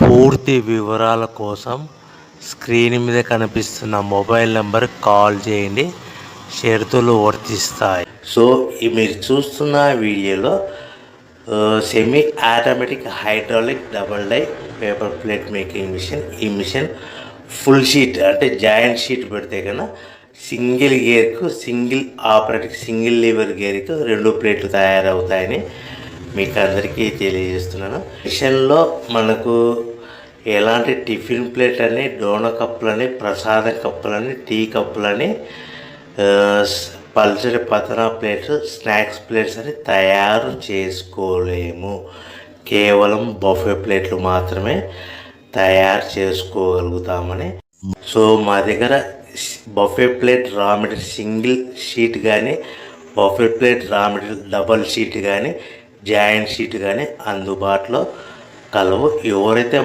పూర్తి వివరాల కోసం స్క్రీన్ మీద కనిపిస్తున్న మొబైల్ నెంబర్ కాల్ చేయండి. షరతులు వర్తిస్తాయి. సో మీరు చూస్తున్న వీడియోలో semi automatic hydraulic double die paper plate making machine. ఈ మిషన్ ఫుల్ షీట్ అంటే జాయింట్ షీట్ పెడితే కన్నా సింగిల్ గేర్కు సింగిల్ ఆపరేటింగ్ సింగిల్ లీవర్ గేర్కు 2 ప్లేట్లు తయారవుతాయని మీకు అందరికీ తెలియజేస్తున్నాను. మిషన్లో మనకు ఎలాంటి టిఫిన్ ప్లేట్ అని, డోనా కప్పులని, ప్రసాదం కప్పులని, టీ కప్పులని, పల్చడి పతనా ప్లేట్స్, స్నాక్స్ ప్లేట్స్ అని తయారు చేసుకోలేము. కేవలం బఫే ప్లేట్లు మాత్రమే తయారు చేసుకోగలుగుతామని. సో మా దగ్గర buffet plate raw material single sheet కానీ, buffet plate raw material double sheet కానీ, జాయింట్ షీట్ కానీ అందుబాటులో కలవు. ఎవరైతే